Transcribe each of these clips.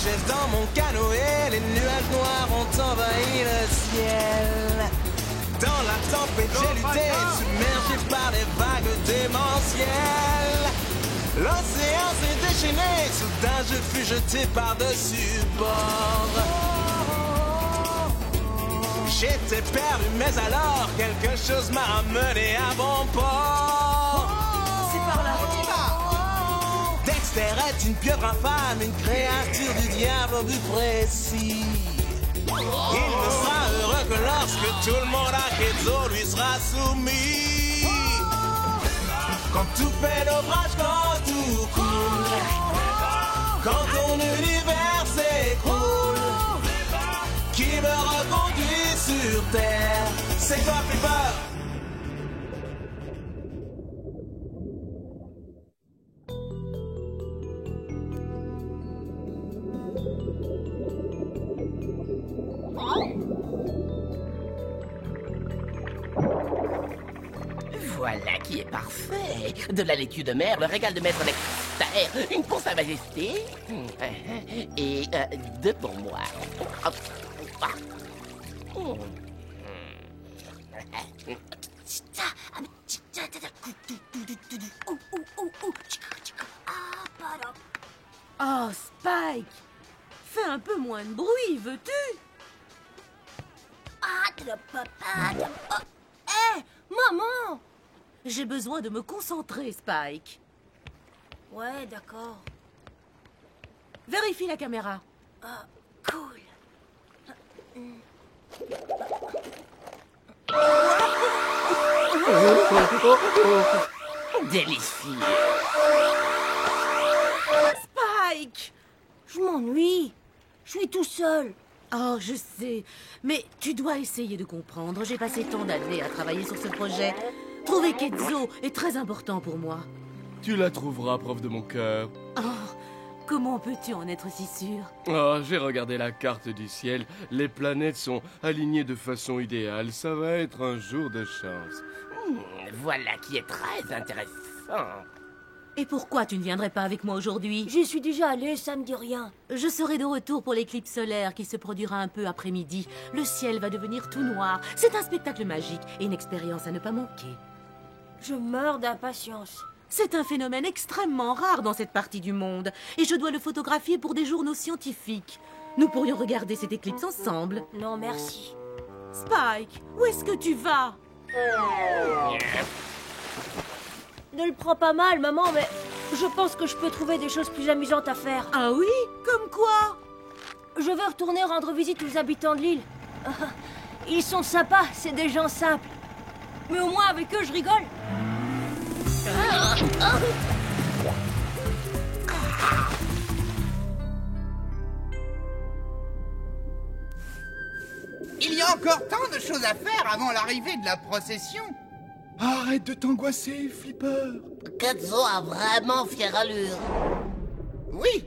richesse dans mon canoë, les nuages noirs ont envahi le ciel. Dans la tempête, j'ai lutté, submergé par les vagues démentielles. L'océan s'est déchaîné, soudain je fus jeté par-dessus bord. J'étais perdu, mais alors quelque chose m'a ramené à bon port. C'est par là. Dexter est une pieuvre infâme, une créature du diable au but précis. Il ne sera heureux que lorsque tout le monde à Quetzal lui sera soumis. Quand tout fait naufrage, quand tout coule, quand ton univers s'écroule, qui me reconduit sur terre, c'est toi Flipper. Voilà qui est parfait. De la laitue de mer, le régal de maître Dexter, une pour sa majesté et deux pour moi. Oh, Spike! Fais un peu moins de bruit, veux-tu? Hé, maman! J'ai besoin de me concentrer, Spike. Ouais, d'accord. Vérifie la caméra. Ah, cool. Délicieux. Spike! Je m'ennuie. Je suis tout seul. Oh, je sais. Mais tu dois essayer de comprendre. J'ai passé tant d'années à travailler sur ce projet. Trouver Quetzal est très important pour moi. Tu la trouveras, prof de mon cœur. Oh, comment peux-tu en être si sûr? Oh, j'ai regardé la carte du ciel. Les planètes sont alignées de façon idéale. Ça va être un jour de chance. Voilà qui est très intéressant. Et pourquoi tu ne viendrais pas avec moi aujourd'hui? J'y suis déjà allé, ça me dit rien. Je serai de retour pour l'éclipse solaire qui se produira un peu après-midi. Le ciel va devenir tout noir. C'est un spectacle magique et une expérience à ne pas manquer. Je meurs d'impatience. C'est un phénomène extrêmement rare dans cette partie du monde et je dois le photographier pour des journaux scientifiques. Nous pourrions regarder cette éclipse ensemble. Non, merci. Spike, où est-ce que tu vas? Ne le prends pas mal, maman, mais je pense que je peux trouver des choses plus amusantes à faire. Ah oui? Comme quoi? Je vais retourner rendre visite aux habitants de l'île. Ils sont sympas, c'est des gens simples. Mais au moins avec eux, je rigole. Il y a encore tant de choses à faire avant l'arrivée de la procession. Arrête de t'angoisser, Flipper. Quetzal a vraiment fière allure. Oui,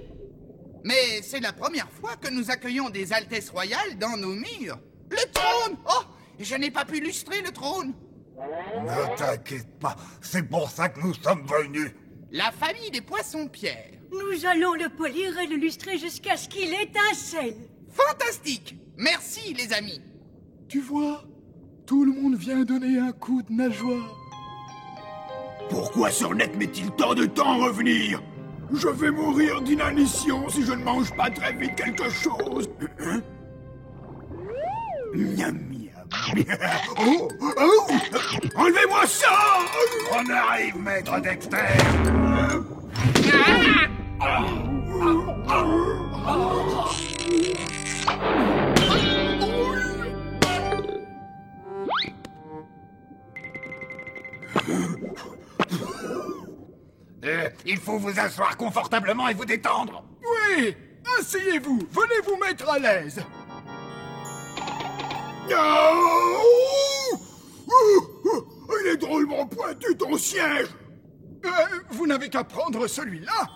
mais c'est la première fois que nous accueillons des altesses royales dans nos murs. Le trône! Oh, je n'ai pas pu lustrer le trône. Ne t'inquiète pas, c'est pour ça que nous sommes venus. La famille des poissons-pierres. Nous allons le polir et le lustrer jusqu'à ce qu'il étincelle. Fantastique! Merci, les amis. Tu vois, tout le monde vient donner un coup de nageoire. Pourquoi Sornette met-il tant de temps à revenir? Je vais mourir d'inanition si je ne mange pas très vite quelque chose. Miam, miam. Oh, oh, enlevez-moi ça! On arrive, maître Dexter. Il faut vous asseoir confortablement et vous détendre. Oui, asseyez-vous, venez vous mettre à l'aise. Il est drôlement pointu ton siège. Vous n'avez qu'à prendre celui-là.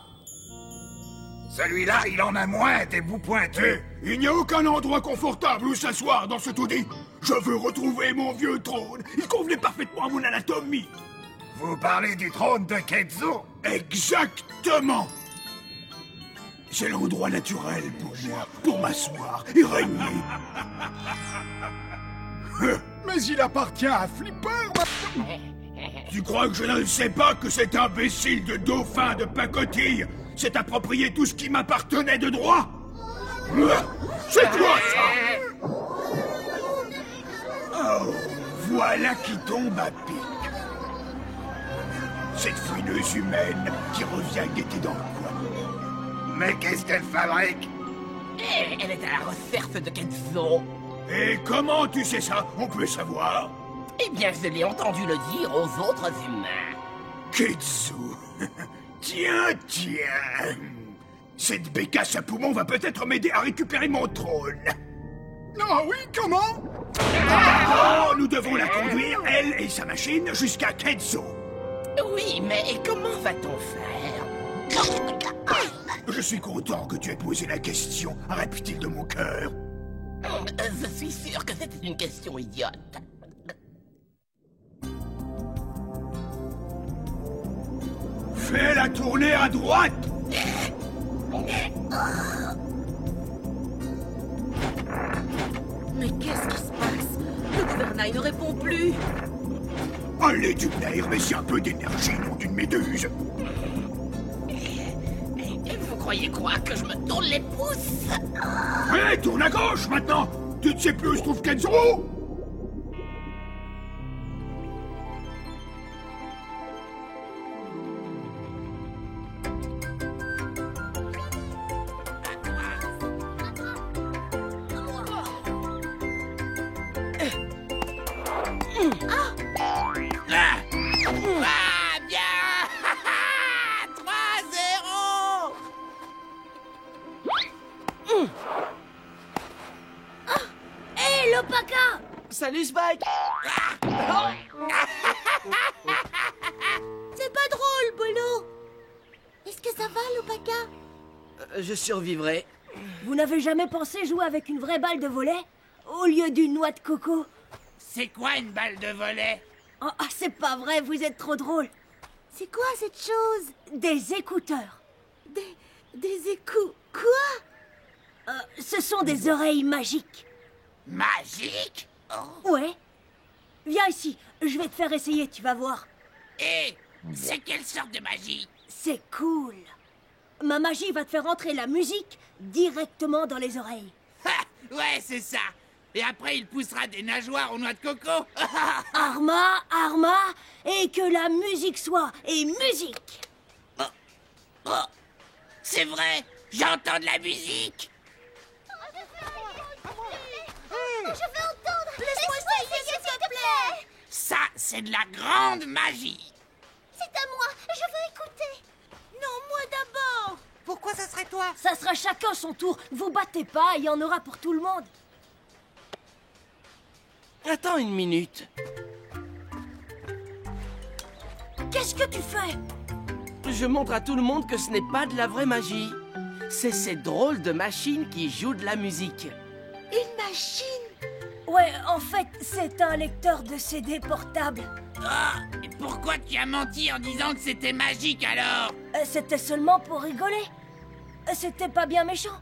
Celui-là, il en a moins, des bouts pointus. Il n'y a aucun endroit confortable où s'asseoir dans ce taudis. Je veux retrouver mon vieux trône. Il convenait parfaitement à mon anatomie. Vous parlez du trône de Quetzal? Exactement. C'est l'endroit naturel pour moi, pour m'asseoir et régner. Mais il appartient à Flipper, Tu crois que je ne sais pas que cet imbécile de dauphin de pacotille s'est approprié tout ce qui m'appartenait de droit? C'est quoi ça? Oh, voilà qui tombe à pic. Cette fouineuse humaine qui revient guetter dans le coin. Mais qu'est-ce qu'elle fabrique? Elle est à la recherche de Kenzo. Et comment tu sais ça? On peut savoir. Eh bien, je l'ai entendu le dire aux autres humains. Ketsu. Tiens. Cette bécasse à poumon va peut-être m'aider à récupérer mon trône. Ah oui, comment? Oh, nous devons la conduire, elle et sa machine, jusqu'à Ketsu. Oui, mais comment va-t-on faire? Je suis content que tu aies posé la question, reptile de mon cœur. Je suis sûr que c'était une question idiote. Fais la tournée à droite. Mais qu'est-ce qui se passe? Le gouvernail ne répond plus. Allez, du nerf, mais c'est un peu d'énergie, non d'une méduse. Vous croyez quoi, que je me tourne les pouces? Hé, tourne à gauche maintenant. Tu ne sais plus où se trouve Kenzo? Ah, bien. 3-0. Hé, l'Opaka! Salut, Spike! C'est pas drôle, Bolo. Est-ce que ça va, l'Opaka? Je survivrai. Vous n'avez jamais pensé jouer avec une vraie balle de volet au lieu d'une noix de coco? C'est quoi une balle de volet? Oh, c'est pas vrai, vous êtes trop drôle. C'est quoi cette chose? Des écouteurs. Des échos... Quoi? Ce sont des oreilles magiques. Magique? Ouais. Viens ici, je vais te faire essayer, tu vas voir. Et c'est quelle sorte de magie? C'est cool. Ma magie va te faire entrer la musique directement dans les oreilles. Ha! Ouais, c'est ça. Et après, il poussera des nageoires aux noix de coco. Arma, et que la musique soit, et musique. Oh, c'est vrai, j'entends de la musique. Je veux entendre. Laisse-moi essayer, s'il te plaît. Ça, c'est de la grande magie. C'est à moi, je veux écouter. Non, moi d'abord. Pourquoi ça serait toi? Ça sera chacun son tour. Vous battez pas, il y en aura pour tout le monde. Attends une minute. Qu'est-ce que tu fais? Je montre à tout le monde que ce n'est pas de la vraie magie. C'est ces drôles de machines qui jouent de la musique. Une machine? Ouais, en fait, c'est un lecteur de CD portable. Ah, et pourquoi tu as menti en disant que c'était magique alors? C'était seulement pour rigoler. C'était pas bien méchant.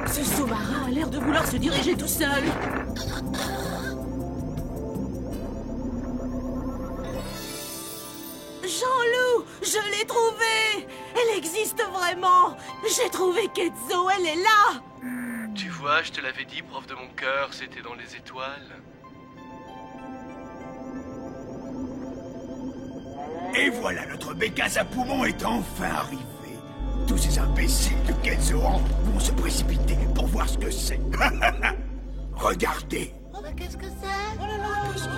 Ce sous-marin a l'air de vouloir se diriger tout seul. Jean-Loup, je l'ai trouvée. Elle existe vraiment. J'ai trouvé Ketzo, elle est là. Tu vois, je te l'avais dit, prof de mon cœur, c'était dans les étoiles. Et voilà, notre bécasse à poumons est enfin arrivé. Tous ces imbéciles de Kenzohan vont se précipiter pour voir ce que c'est. Regardez. Oh, mais qu'est-ce que c'est? Oh là là, qu'est-ce que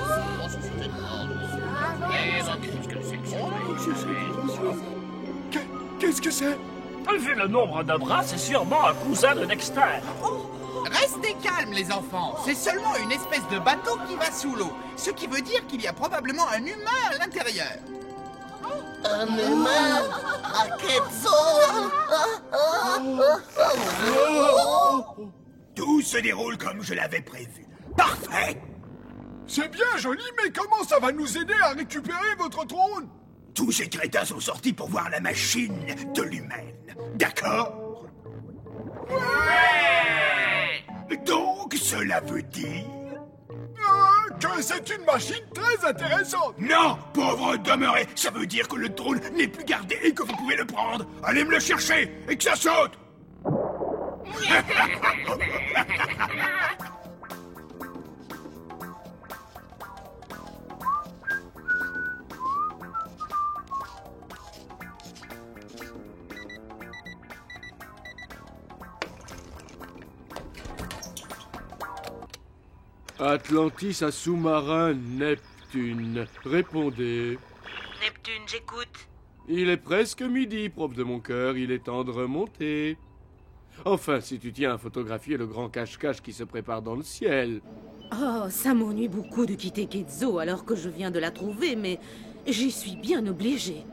Qu'est-ce que c'est? Vu le nombre de bras, c'est sûrement un cousin de Dexter. Restez calmes, les enfants. C'est seulement une espèce de bateau qui va sous l'eau. Ce qui veut dire qu'il y a probablement un humain à l'intérieur. Un humain à Ketzo. Tout se déroule comme je l'avais prévu. Parfait. C'est bien joli, mais comment ça va nous aider à récupérer votre trône? Tous ces crétins sont sortis pour voir la machine de l'humaine. D'accord? Ouais! Donc, cela veut dire... que c'est une machine très intéressante. Non, pauvre demeuré, ça veut dire que le drone n'est plus gardé et que vous pouvez le prendre. Allez me le chercher et que ça saute. Atlantis à sous-marin Neptune. Répondez. Neptune, j'écoute. Il est presque midi, prof de mon cœur, il est temps de remonter. Enfin, si tu tiens à photographier le grand cache-cache qui se prépare dans le ciel. Oh, ça m'ennuie beaucoup de quitter Keizo alors que je viens de la trouver, mais j'y suis bien obligée.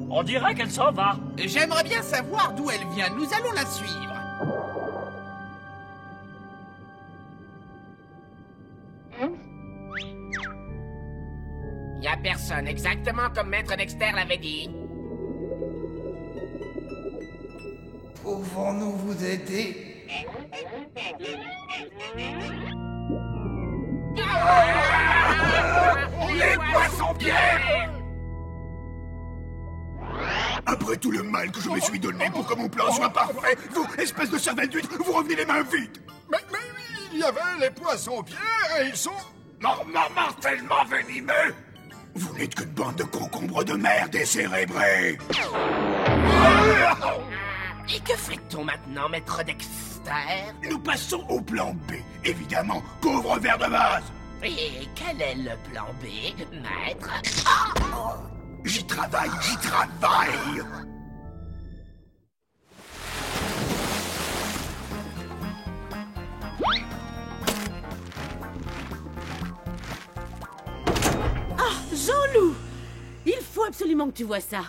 On dirait qu'elle s'en va. J'aimerais bien savoir d'où elle vient. Nous allons la suivre. Y a personne, exactement comme Maître Dexter l'avait dit. Pouvons-nous vous aider? Les poissons-pierres! Après tout le mal que je me suis donné pour que mon plan soit parfait, vous, espèce de cervelle d'huître, vous revenez les mains vides. Mais oui, il y avait les poissons-pierres et ils sont... mortellement venimeux. Vous n'êtes qu'une bande de concombres de mer décérébrés. Et que fait-on maintenant, Maître Dexter? Nous passons au plan B, évidemment, pauvre ver de vase. Et quel est le plan B, Maître? J'y travaille, j'y travaille. Jean-Loup! Il faut absolument que tu vois ça.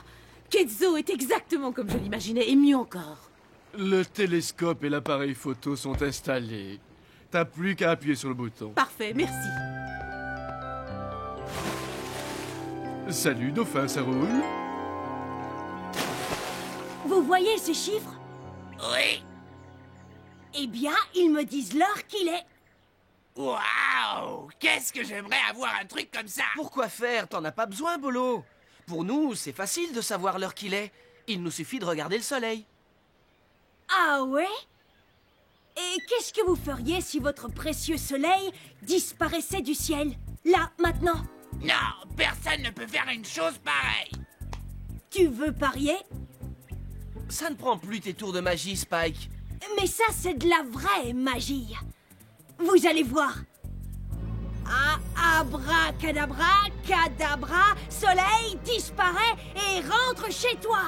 Keizo est exactement comme je l'imaginais, et mieux encore. Le télescope et l'appareil photo sont installés. T'as plus qu'à appuyer sur le bouton. Parfait, merci. Salut, dauphin, ça roule? Vous voyez ces chiffres? Oui. Eh bien, ils me disent l'heure qu'il est. Waouh! Qu'est-ce que j'aimerais avoir un truc comme ça! Pourquoi faire? T'en as pas besoin, Bolo. Pour nous, c'est facile de savoir l'heure qu'il est. Il nous suffit de regarder le soleil. Ah ouais? Et qu'est-ce que vous feriez si votre précieux soleil disparaissait du ciel? Là, maintenant? Non, personne ne peut faire une chose pareille! Tu veux parier? Ça ne prend plus tes tours de magie, Spike. Mais ça, c'est de la vraie magie. Vous allez voir. Abracadabra, cadabra, soleil disparaît et rentre chez toi.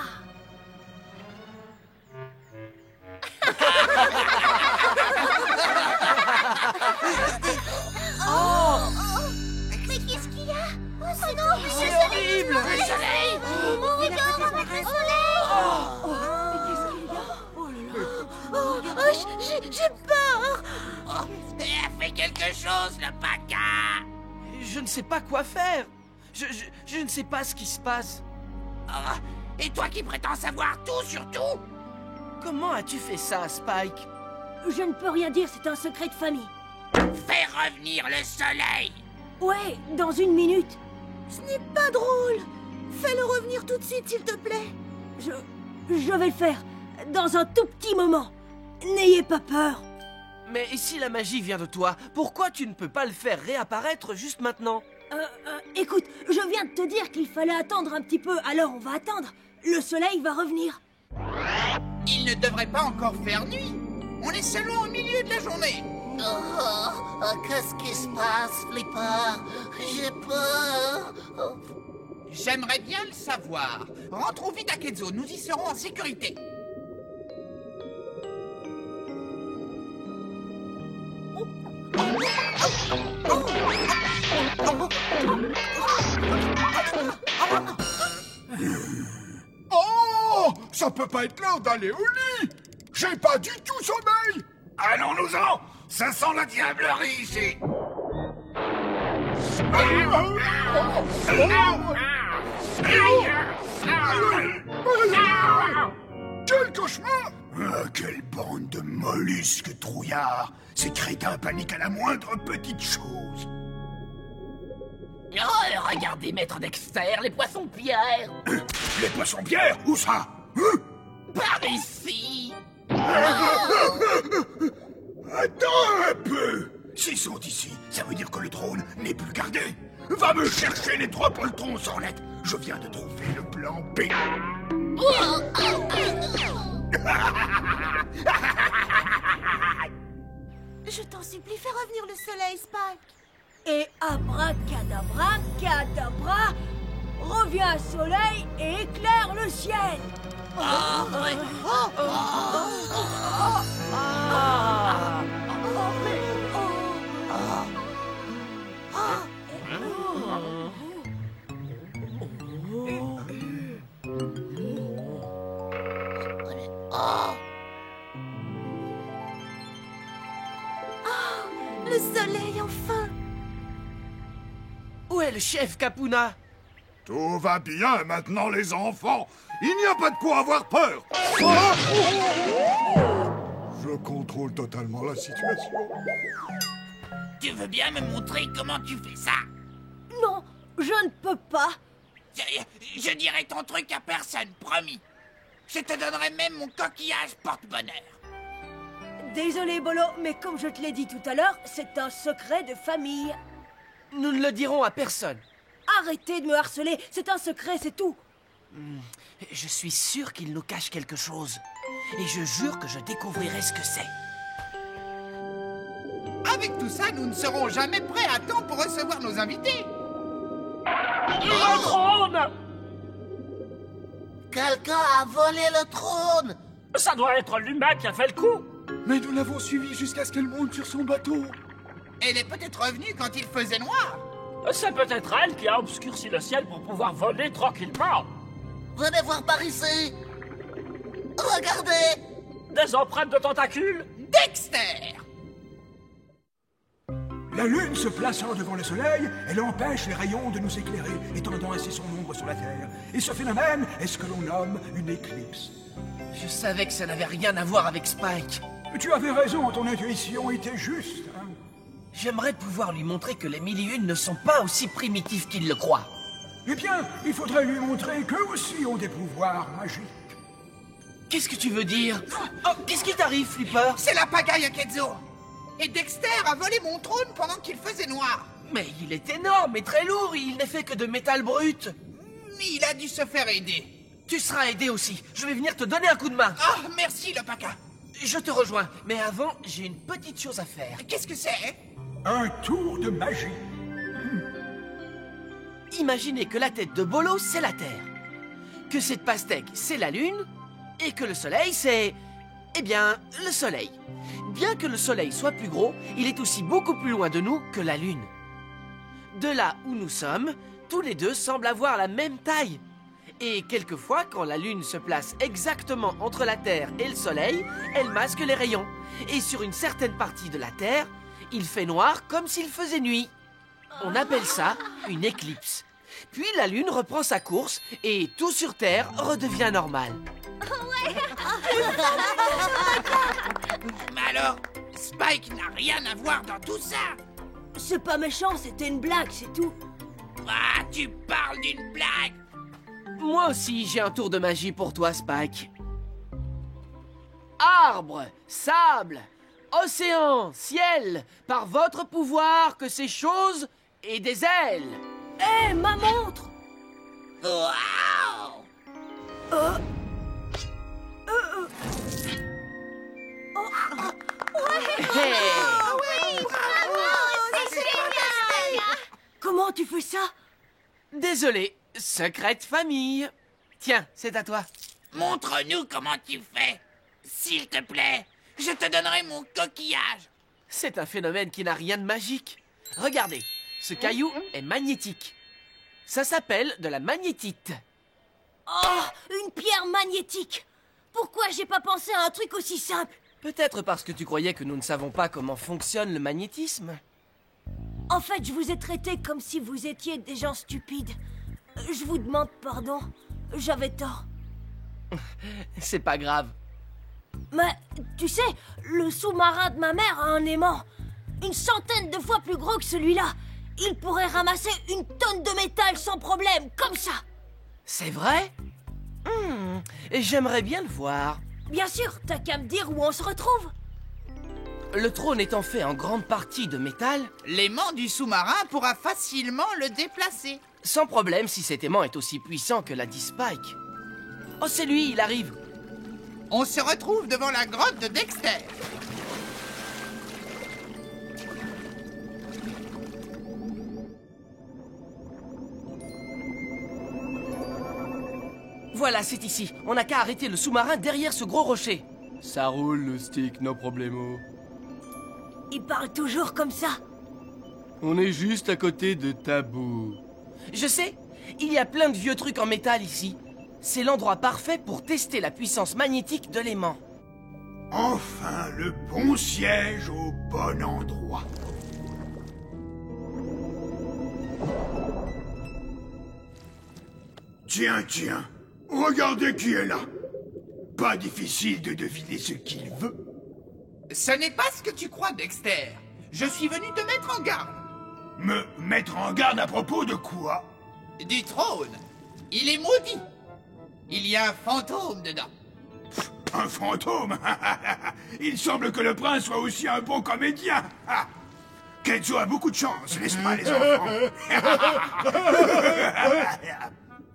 Mais qu'est-ce qu'il y a? Oh non, le soleil! horrible! Le soleil! Mon regard avec le soleil! J'ai peur! Fais quelque chose, le paca! Je ne sais pas quoi faire. Je ne sais pas ce qui se passe. Ah, et toi qui prétends savoir tout sur tout? Comment as-tu fait ça, Spike? Je ne peux rien dire, c'est un secret de famille. Fais revenir le soleil! Ouais, dans une minute. Ce n'est pas drôle. Fais-le revenir tout de suite, s'il te plaît. Je vais le faire, dans un tout petit moment. N'ayez pas peur. Mais si la magie vient de toi, pourquoi tu ne peux pas le faire réapparaître juste maintenant? Écoute, je viens de te dire qu'il fallait attendre un petit peu, alors on va attendre. Le soleil va revenir. Il ne devrait pas encore faire nuit. On est seulement au milieu de la journée. Qu'est-ce qui se passe, Flipper? J'ai peur. J'aimerais bien le savoir. Rentrons vite à Keizo, nous y serons en sécurité. Oh! Ça peut pas être l'heure d'aller au lit! J'ai pas du tout sommeil! Allons-nous-en! Ça sent la diablerie ici! Quel cauchemar! Ah, quelle bande de mollusques trouillards! Ces crétins paniquent à la moindre petite chose. Oh, regardez, maître Dexter, les poissons-pierres. Les poissons-pierres? Où ça? Par ici. Attends un peu! S'ils sont ici, ça veut dire que le trône n'est plus gardé. Va me chercher les 3 poltrons, Sornette. Je viens de trouver le plan B. Je t'en supplie, fais revenir le soleil, Spike. Et abracadabra, cadabra, reviens soleil et éclaire le ciel. Le soleil, enfin. Où est le chef, Capuna? Tout va bien maintenant, les enfants. Il n'y a pas de quoi avoir peur. Je contrôle totalement la situation. Tu veux bien me montrer comment tu fais ça? Non, je ne peux pas. Je dirai ton truc à personne, promis. Je te donnerai même mon coquillage porte-bonheur. Désolé, Bolo, mais comme je te l'ai dit tout à l'heure, c'est un secret de famille. Nous ne le dirons à personne. Arrêtez de me harceler, c'est un secret, c'est tout. Je suis sûr qu'il nous cache quelque chose. Et je jure que je découvrirai ce que c'est. Avec tout ça, nous ne serons jamais prêts à temps pour recevoir nos invités. Le trône! Quelqu'un a volé le trône. Ça doit être l'humain qui a fait le coup. Mais nous l'avons suivi jusqu'à ce qu'elle monte sur son bateau. Elle est peut-être revenue quand il faisait noir. C'est peut-être elle qui a obscurci le ciel pour pouvoir voler tranquillement. Venez voir par ici. Regardez. Des empreintes de tentacules. Dexter! La lune se plaçant devant le soleil, elle empêche les rayons de nous éclairer, étendant ainsi son ombre sur la Terre. Et ce phénomène est ce que l'on nomme une éclipse. Je savais que ça n'avait rien à voir avec Spike. Tu avais raison, ton intuition était juste. Hein? J'aimerais pouvoir lui montrer que les mille et une ne sont pas aussi primitifs qu'il le croit. Eh bien, il faudrait lui montrer qu'eux aussi ont des pouvoirs magiques. Qu'est-ce que tu veux dire? Oh, qu'est-ce qui t'arrive, Flipper? C'est la pagaille à Kenzo. Et Dexter a volé mon trône pendant qu'il faisait noir. Mais il est énorme et très lourd, il n'est fait que de métal brut. Il a dû se faire aider. Tu seras aidé aussi. Je vais venir te donner un coup de main. Ah, merci, le paca. Je te rejoins, mais avant, j'ai une petite chose à faire. Qu'est-ce que c'est? Un tour de magie. Imaginez que la tête de Bolo, c'est la Terre. Que cette pastèque, c'est la Lune. Et que le Soleil, c'est... Eh bien, le Soleil. Bien que le Soleil soit plus gros, il est aussi beaucoup plus loin de nous que la Lune. De là où nous sommes, tous les deux semblent avoir la même taille. Et quelquefois, quand la Lune se place exactement entre la Terre et le Soleil, elle masque les rayons. Et sur une certaine partie de la Terre, il fait noir comme s'il faisait nuit. On appelle ça une éclipse. Puis la Lune reprend sa course et tout sur Terre redevient normal. Mais alors, Spike n'a rien à voir dans tout ça. C'est pas méchant, c'était une blague, c'est tout. Ah, tu parles d'une blague. Moi aussi, j'ai un tour de magie pour toi, Spike. Arbre, sable, océan, ciel, par votre pouvoir que ces choses aient des ailes. Hé, ma montre! Wow! Comment tu fais ça? Désolé, secrète famille. Tiens, c'est à toi. Montre-nous comment tu fais. S'il te plaît, je te donnerai mon coquillage. C'est un phénomène qui n'a rien de magique. Regardez, ce caillou est magnétique. Ça s'appelle de la magnétite. Oh, une pierre magnétique! Pourquoi j'ai pas pensé à un truc aussi simple? Peut-être parce que tu croyais que nous ne savons pas comment fonctionne le magnétisme. En fait, je vous ai traité comme si vous étiez des gens stupides. Je vous demande pardon. J'avais tort. C'est pas grave. Mais, tu sais, le sous-marin de ma mère a un aimant. 100 de fois plus gros que celui-là. Il pourrait ramasser 1 tonne de métal sans problème, comme ça. C'est vrai? Et j'aimerais bien le voir. Bien sûr, t'as qu'à me dire où on se retrouve. Le trône étant fait en grande partie de métal... L'aimant du sous-marin pourra facilement le déplacer. Sans problème si cet aimant est aussi puissant que l'a dit Spike. Oh, c'est lui, il arrive. On se retrouve devant la grotte de Dexter. Voilà, c'est ici. On n'a qu'à arrêter le sous-marin derrière ce gros rocher. Ça roule le stick, no problemo. Il parle toujours comme ça. On est juste à côté de Tabou. Je sais, il y a plein de vieux trucs en métal ici. C'est l'endroit parfait pour tester la puissance magnétique de l'aimant. Enfin, le bon siège au bon endroit. Tiens, regardez qui est là. Pas difficile de deviner ce qu'il veut. Ce n'est pas ce que tu crois, Dexter. Je suis venu te mettre en garde. Me mettre en garde à propos de quoi? Du trône. Il est maudit. Il y a un fantôme dedans. Un fantôme? Il semble que le prince soit aussi un bon comédien. Kenzo a beaucoup de chance, n'est-ce pas, les enfants?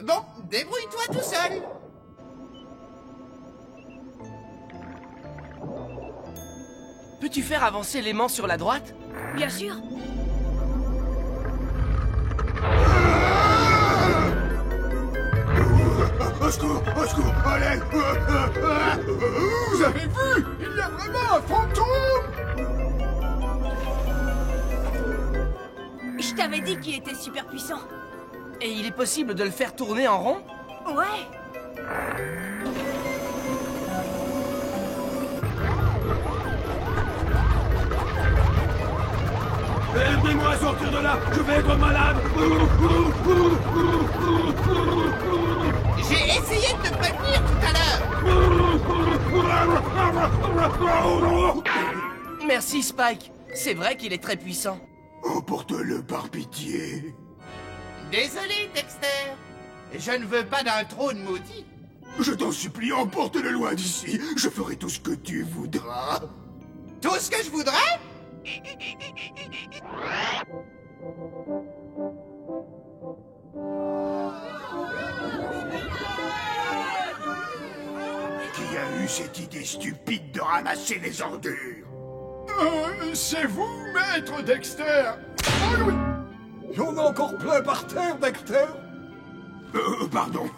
Bon, débrouille-toi tout seul. Peux-tu faire avancer l'aimant sur la droite? Bien sûr. Au secours, allez! Vous avez vu? Il y a vraiment un fantôme! Je t'avais dit qu'il était super puissant. Et il est possible de le faire tourner en rond? Ouais. Aidez-moi à sortir de là! Je vais être malade! J'ai essayé de te prévenir tout à l'heure. Merci, Spike. C'est vrai qu'il est très puissant. Emporte-le par pitié. Désolé, Dexter. Je ne veux pas d'un trône maudit. Je t'en supplie, emporte-le loin d'ici. Je ferai tout ce que tu voudras. Tout ce que je voudrais? Qui a eu cette idée stupide de ramasser les ordures? C'est vous, maître Dexter? Oh oui! Il y en a encore plein par terre, Dexter? Pardon.